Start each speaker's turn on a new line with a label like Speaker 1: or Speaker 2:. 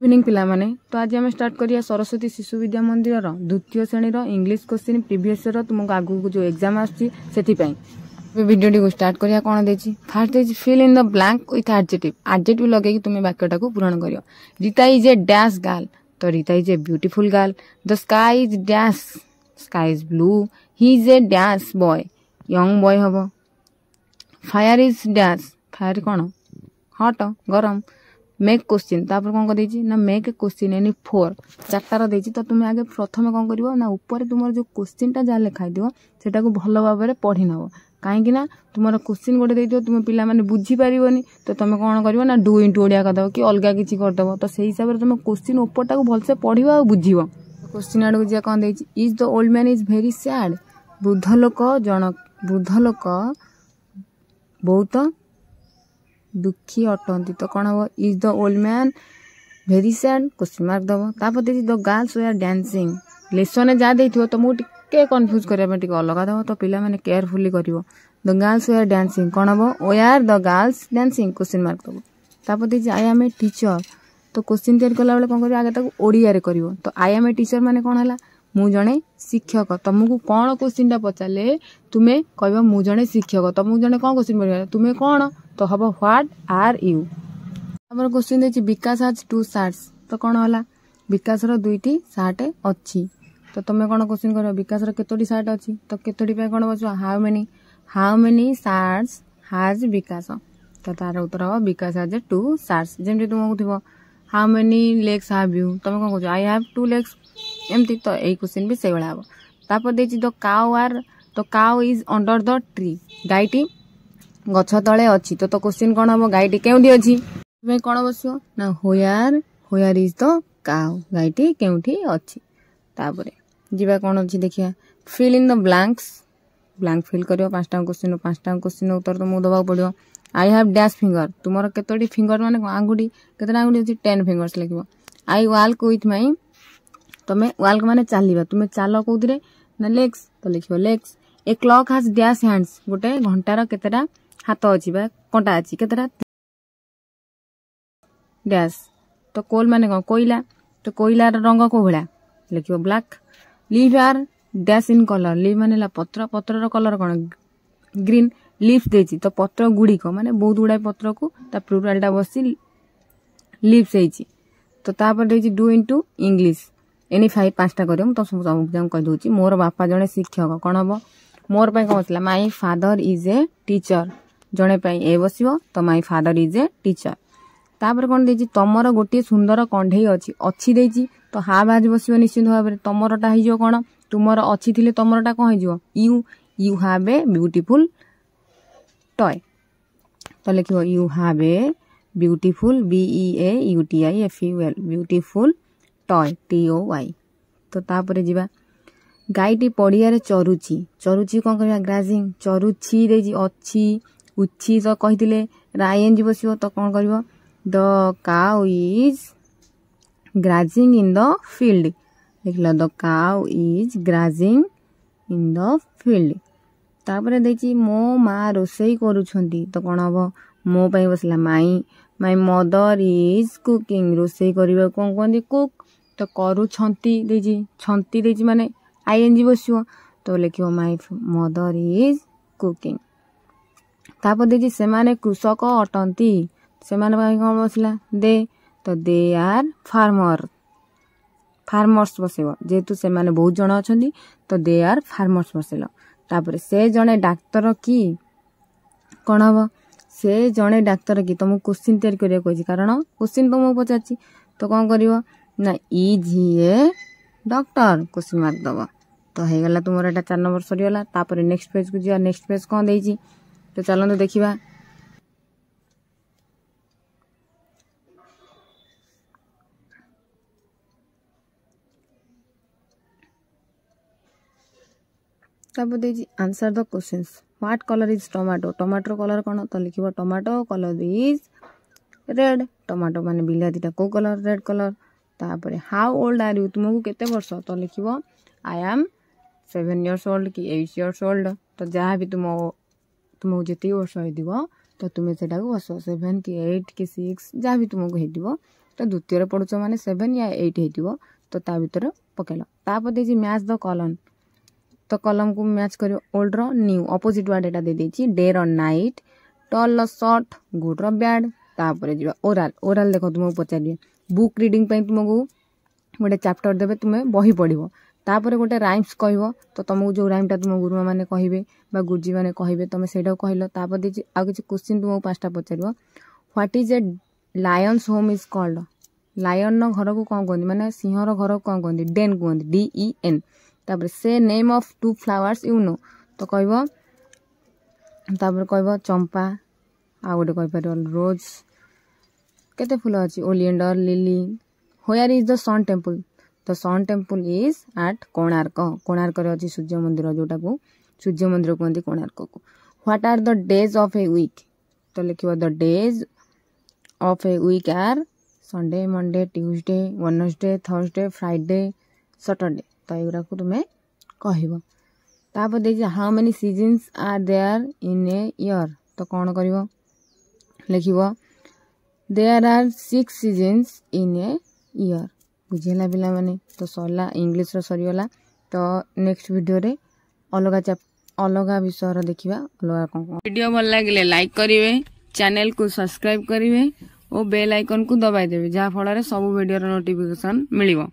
Speaker 1: Evening पिला माने तो आज आम स्टार्ट करिया सरस्वती शिशु विद्या मंदिर द्वितीय श्रेणी इंग्लिश क्वेश्चन प्रीवियस ईयर तुमको आगु जो एग्जाम आसी वीडियो को स्टार्ट करिया कौन देछि फर्स्ट देछि fill in the blank with adjective लगे तुम वाक्यटा को पूरण करियो। Rita is a dash girl तो Rita is a beautiful girl. The sky is dash sky is blue. He is a dash boy young boy हबो। फायर इज डैश फायर कौन hot गरम। मेक क्वेश्चन तापर कौन कर ना make a question any four चार्टार देछि तो तुम आगे प्रथम कौन करिवो ना ऊपर तुम जो क्वेश्चन टा जा लिखाई दियो सेटा को भलो भाव में पढ़ी नबो कहीं ना तुम क्वेश्चन गोटे दे तुम पिला माने बुझी पारिबोनी तो तुम कौन करिवो ना डू इनटू ओडिया करदबो कि अलगा किछि करदबो तो सेही हिसाब रे तुम क्वेश्चन ऊपरटा को भलसे पढ़िबो आ बुझिबो। क्वेश्चन आडू जे कौन देछि is the old man is very sad वृद्ध लोक बहुत दुखी अटंती तो कौन हम is the old man very sad question mark दबो। तापर देखि the girls they are dancing lesson जा देथियो तो मु टिके कंफ्यूज करबा टिके अलगा दबो तो पिला माने केयरफुली करिवो। The girls they are dancing कौन हम they are the girls dancing question mark दबो। तापर देखि आई एम ए टीचर तो क्वेश्चन तैयार कला बेले कौन करियो आगे ताको ओडिया रे करिवो तो आई एम ए टीचर माने कौन हला मु जणे शिक्षक तुमको कौन क्वेश्चन टा पचाले तुम्हें कहबो मु जणे शिक्षक तुमको जणे कौन क्वेश्चन पड़िया तुम्हें कौन तो हम व्हाट आर यू। हमर क्वेश्चन देछि विकास हैज टू शर्ट्स तो कौन हला विकास रो दुईटी शर्ट अछि तो तुम कौन क्वेश्चन करो विकास रो केतोटी शर्ट अछि तो केतोटी पे कौन बचो how many shirts has Vikas तो तार उत्तर हो विकास हैज टू शर्ट्स। जेमति तुमको थिबो how many legs have you तुम कौन कहजो आई हैव टू लेग्स एमती तो यही क्वेश्चन भी से भाव। तापर देछि the cow is under the tree गायटी गछ तले अछि तो क्वेश्चन कौन हम गायटी केउठी अछि कौन बसियो ना होयार इज द काउ गायटी केउठी अछि। तापर जीवा कौन अछि देखिया fill in the blank fill करियो पांचटा क्वेश्चन उत्तर तो मु दबा पड़ियो। आई हैव डैश फिंगर तुमर केतोटी फिंगर माने आंगुठी केतटा आंगुठी अछि 10 फिंगर्स लिखिबो। आई वॉक विथ माय तमे वॉक माने चलीबा तुमे चालो कोउदिरे ना लेग्स तो लिखिबो legs. A clock has dash hands गोटे घंटार केतटा हाथ अछि बा कंटा अछि केतटा डैश तो कोल माने कोइला तो कोइलार रंग को भला लिखिबो black. Leave are dash in colour leave माने ला पत्रर कलर कोन ग्रीन। लीफ देछि तो पत्र गुडी को माने बहुत गुडा पत्र को ता प्लुराल टा बसी लीव्स हेछि तो तापर देछि डू इनटू इंग्लिश एनी 5 पांचटा करियो तो सब एग्जाम कह दोछि। मोर बापा जणे शिक्षक कोन हबो मोर पे कोन होतला my father is a teacher जणे पे ए बसिबो तो my father is a teacher. तापर कोन देछि तमर गोटे सुंदर कंढेई अछि देछि तो हा बाज बसिबो निश्चित भाबरे तमरटा हिजो कोन तुमर अछि थिले तमरटा कोन हिजो you have a beautiful toy तो लिखिबो you have a beautiful BEAUTIFUL beautiful toy TOY। तो तापरे जीवा गायटी पड़िया रे चरुची कोन करबा ग्राजिंग चरुची देजी अछि उछि तो कहितिले रायन बसिबो तो कोन करबो the cow is grazing in the field लिखला the cow is grazing in the field. तापरे देछि मो मा रोसई करूछंती तो कोन हबो मो पई बसला माय मदर इज कुकिंग रोसई करबा कोन कोन कुक तो करूछंती देछि माने ING बसियो तो लिखिबो माय मदर इज कुकिंग। तापर देछि से माने कृषक अटंती से माने भाई कोन बसला दे तो दे आर फार्मर्स बसेबो जेतु से माने बहुत जण अछंती तो दे आर फार्मर्स बसेलो। तापर से जणे डाक्टर की कोन हबो से जणे डाक्टर की तुम क्वेश्चन तैयार करिया कहछि कारण क्वेश्चन तुम पचाछि तो कोन करिवो ना is he a doctor question mark दबो तो हे गला तुमर एटा 4 नंबर सरी गला। तापर नेक्स्ट पेज को जिया नेक्स्ट पेज कोन देछि तो चलंतु देखिबा। तब देछि answer the questions what colour is tomato colour कोन तो लिखिबो tomato colour is red tomato माने बिलातीटा को कलर रेड कलर। तापर हाउ ओल्ड आर यू तुमको केते वर्ष तो लिखिबो आई एम 7 years old कि 8 years old तो जहाँ भी तुमको जेते वर्ष होइदिबो तो तुमे सेटा को बसो 7 कि 8 कि 6 जहाँ भी तुमको हेदिबो तो द्वितीय पढ़ुच माने 7 या 8 हेतिबो तो ता भीतर पकेलो तापर देछि मैच द कॉलम तो कॉलम को मैच करियो ओल्ड रो न्यू अपोजिट वर्ड एटा दे देछि डे रो नाइट टॉल रो शॉर्ट गुड रो बैड तापर जिबा ओरल ओरल देखो तुमको पचारिए बुक रीडिंग पई तुमको गोटे चैप्टर देबे तुमे बही पढ़िबो तापर गोटे राइम्स कहबो तो तुमको जो राइमटा तुम गुरुमा माने कहिबे बा गुरुजी माने कहिबे तुम सेटा कहलो तापर देछि आ किछि क्वेश्चन तुमको पांचटा पचारिबो what is a lion's home is called lion न घर को कोन कहंदी माने सिंह रो घर को कोन कहंदी डेन कहंदी DEN तापर से name of two flowers you know तो कहबो तापर कहबो चंपा आ गोटे कहि पारो रोज केते फूल अछि oleander lily where is the sun temple the sun temple is at Konark Konark रे अछि सूर्य मंदिर जोटा को सूर्य मंदिर कहंदी कोणार्क को what are the days of a week तो लिखिबो the days of a week are Sunday Monday Tuesday Wednesday Thursday Friday Saturday तो एगुरा को तुमे कहबो तापर देखि how many seasons are there in a year तो कोन करिवो लिखिबो there are 6 seasons in a year बुझेला पिला माने तो सरला इंग्लिश रो सरीगला तो नेक्स्ट वीडियो रे अलगा विषय रो देखिबा अलगा कोन वीडियो भल लागिले लाइक करिवे चैनल को सब्सक्राइब करिवे और बेल आइकन को दबाई देबे जा फल रे सब वीडियो रो नोटिफिकेशन मिलिबो।